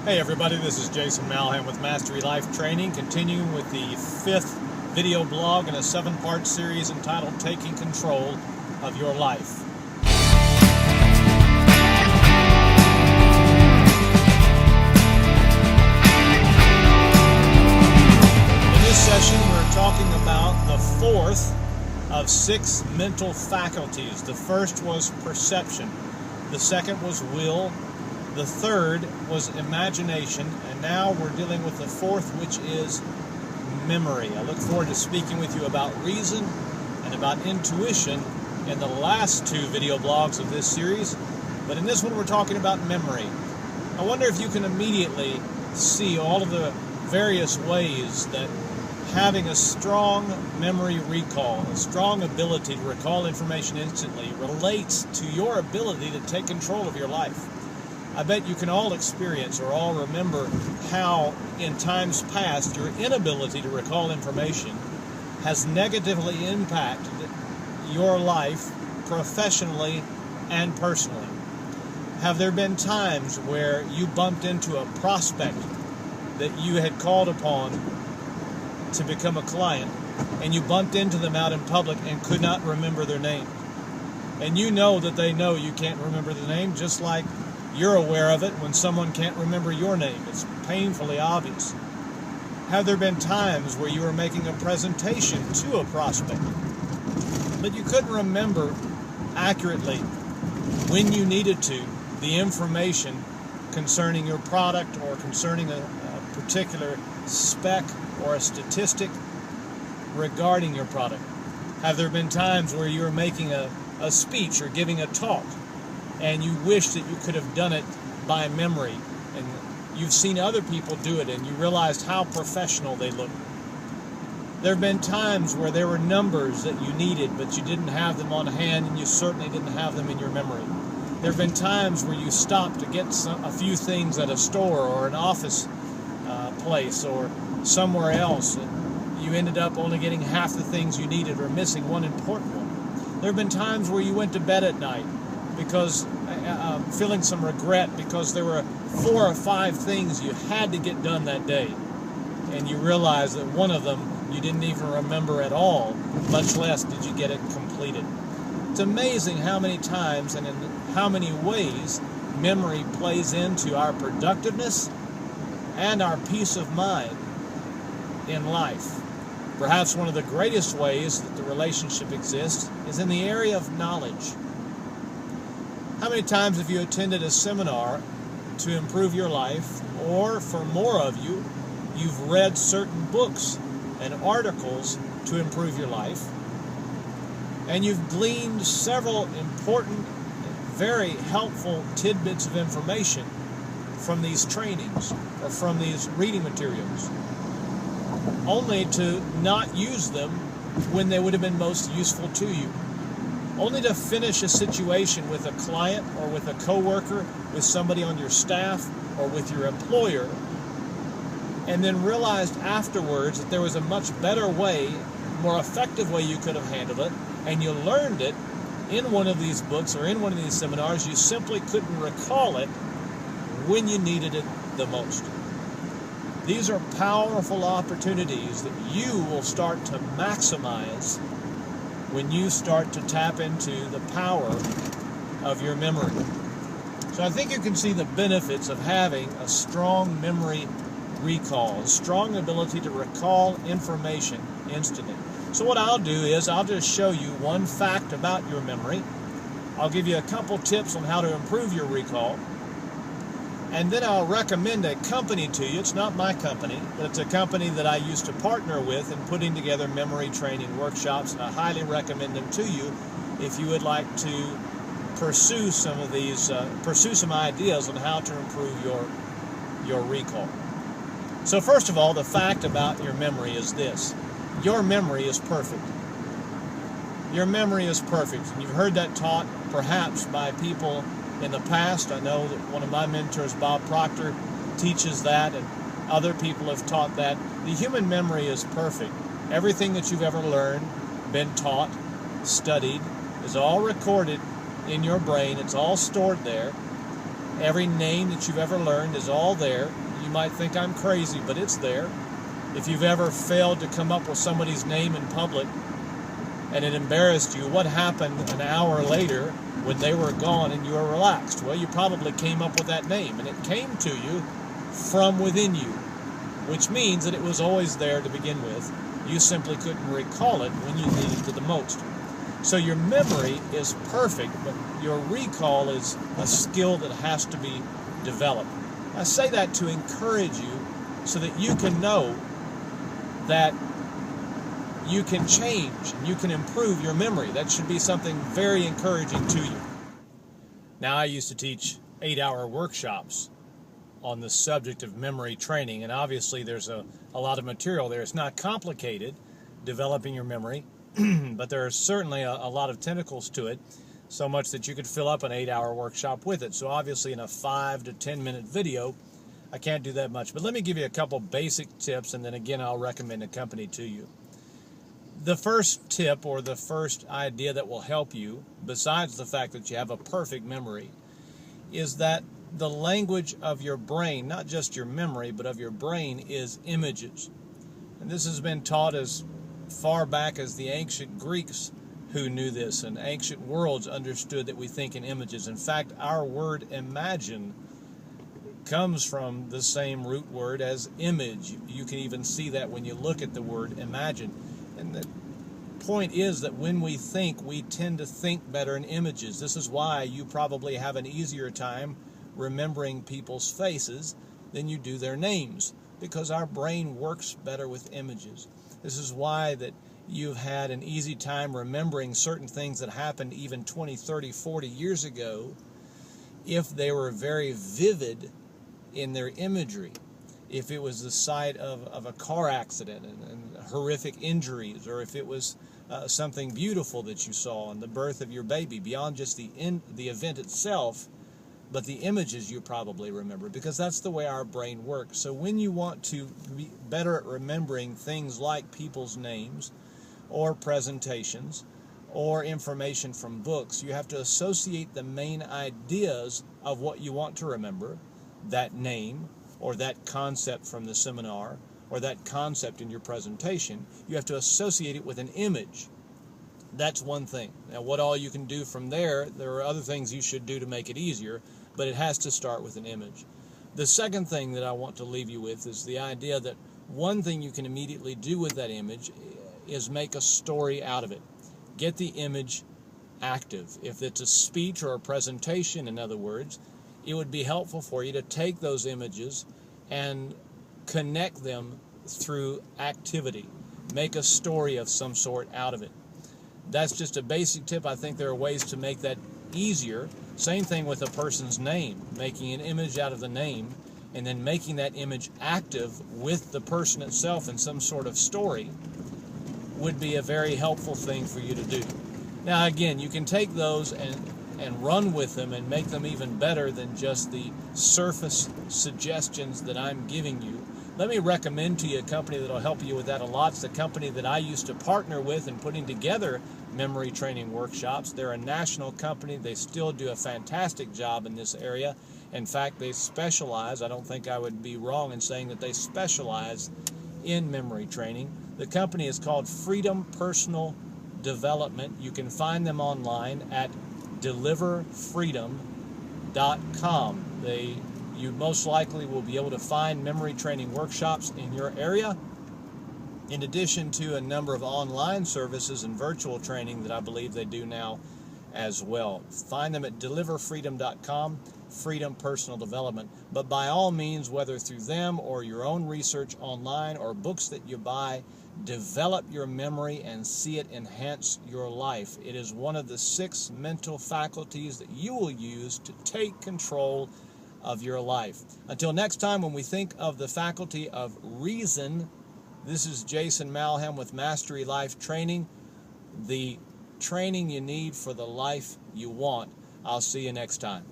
Hey everybody, this is Jason Malham with Mastery Life Training, continuing with the 5th video blog in a 7-part series entitled Taking Control of Your Life. In this session we're talking about the 4th of 6 mental faculties. The first was perception, the second was will, the third was imagination, and now we're dealing with the 4th, which is memory. I look forward to speaking with you about reason and about intuition in the last 2 video blogs of this series, but in this one we're talking about memory. I wonder if you can immediately see all of the various ways that having a strong memory recall, a strong ability to recall information instantly, relates to your ability to take control of your life. I bet you can all experience or all remember how in times past your inability to recall information has negatively impacted your life professionally and personally. Have there been times where you bumped into a prospect that you had called upon to become a client, and you bumped into them out in public and could not remember their name? And you know that they know you can't remember the name, just like you're aware of it when someone can't remember your name. It's painfully obvious. Have there been times where you were making a presentation to a prospect, but you couldn't remember accurately when you needed to the information concerning your product or concerning a particular spec or a statistic regarding your product? Have there been times where you were making a speech or giving a talk and you wish that you could have done it by memory, and you've seen other people do it and you realized how professional they looked? There have been times where there were numbers that you needed but you didn't have them on hand, and you certainly didn't have them in your memory. There have been times where you stopped to get a few things at a store or an office place or somewhere else, and you ended up only getting half the things you needed or missing one important one. There have been times where you went to bed at night because feeling some regret because there were 4 or 5 things you had to get done that day, and you realized that one of them you didn't even remember at all, much less did you get it completed. It's amazing how many times and in how many ways memory plays into our productiveness and our peace of mind in life. Perhaps one of the greatest ways that the relationship exists is in the area of knowledge. How many times have you attended a seminar to improve your life, or for more of you, you've read certain books and articles to improve your life, and you've gleaned several important, very helpful tidbits of information from these trainings or from these reading materials, only to not use them when they would have been most useful to you, only to finish a situation with a client or with a coworker, with somebody on your staff or with your employer, and then realized afterwards that there was a much better way, more effective way you could have handled it, and you learned it in one of these books or in one of these seminars. You simply couldn't recall it when you needed it the most. These are powerful opportunities that you will start to maximize when you start to tap into the power of your memory. So I think you can see the benefits of having a strong memory recall, a strong ability to recall information instantly. So what I'll do is I'll just show you one fact about your memory. I'll give you a couple tips on how to improve your recall, and then I'll recommend a company to you. It's not my company, but it's a company that I used to partner with in putting together memory training workshops, and I highly recommend them to you if you would like to pursue some of these, pursue some ideas on how to improve your recall. So first of all, the fact about your memory is this: your memory is perfect. Your memory is perfect, and you've heard that taught perhaps by people in the past. I know that one of my mentors, Bob Proctor, teaches that, and other people have taught that. The human memory is perfect. Everything that you've ever learned, been taught, studied, is all recorded in your brain. It's all stored there. Every name that you've ever learned is all there. You might think I'm crazy, but it's there. If you've ever failed to come up with somebody's name in public and it embarrassed you, what happened an hour later when they were gone and you were relaxed? Well, you probably came up with that name, and it came to you from within you, which means that it was always there to begin with. You simply couldn't recall it when you needed it the most. So your memory is perfect, but your recall is a skill that has to be developed. I say that to encourage you so that you can know that you can change and you can improve your memory. That should be something very encouraging to you. Now, I used to teach 8-hour workshops on the subject of memory training, and obviously there's a lot of material there. It's not complicated, developing your memory, but there are certainly a lot of tentacles to it, so much that you could fill up an 8-hour workshop with it. So obviously in a 5 to 10 minute video, I can't do that much. But let me give you a couple basic tips, and then again I'll recommend a company to you. The first tip, or the first idea that will help you, besides the fact that you have a perfect memory, is that the language of your brain, not just your memory, but of your brain, is images. And this has been taught as far back as the ancient Greeks, who knew this, and ancient worlds understood that we think in images. In fact, our word imagine comes from the same root word as image. You can even see that when you look at the word imagine. And the point is that when we think, we tend to think better in images. This is why you probably have an easier time remembering people's faces than you do their names, because our brain works better with images. This is why that you've had an easy time remembering certain things that happened even 20, 30, 40 years ago if they were very vivid in their imagery. If it was the site of a car accident and horrific injuries, or if it was something beautiful that you saw in the birth of your baby, beyond just the event itself, but the images you probably remember, because that's the way our brain works. So when you want to be better at remembering things like people's names or presentations or information from books, you have to associate the main ideas of what you want to remember, that name or that concept from the seminar or that concept in your presentation. You have to associate it with an image. That's one thing. Now, what all you can do from there are other things you should do to make it easier, but it has to start with an image. The second thing that I want to leave you with is the idea that one thing you can immediately do with that image is make a story out of it. Get the image active. If it's a speech or a presentation, in other words, it would be helpful for you to take those images and connect them through activity. Make a story of some sort out of it. That's just a basic tip. I think there are ways to make that easier. Same thing with a person's name, making an image out of the name and then making that image active with the person itself in some sort of story would be a very helpful thing for you to do. Now again, you can take those and run with them and make them even better than just the surface suggestions that I'm giving you. Let me recommend to you a company that will help you with that a lot. It's the company that I used to partner with in putting together memory training workshops. They're a national company. They still do a fantastic job in this area. In fact, they specialize, I don't think I would be wrong in saying that they specialize in memory training. The company is called Freedom Personal Development. You can find them online at deliverfreedom.com. You most likely will be able to find memory training workshops in your area, in addition to a number of online services and virtual training that I believe they do now as well. Find them at deliverfreedom.com, Freedom Personal Development. But by all means, whether through them or your own research online or books that you buy, develop your memory and see it enhance your life. It is one of the 6 mental faculties that you will use to take control of your life. Until next time, when we think of the faculty of reason, this is Jason Malham with Mastery Life Training, the training you need for the life you want. I'll see you next time.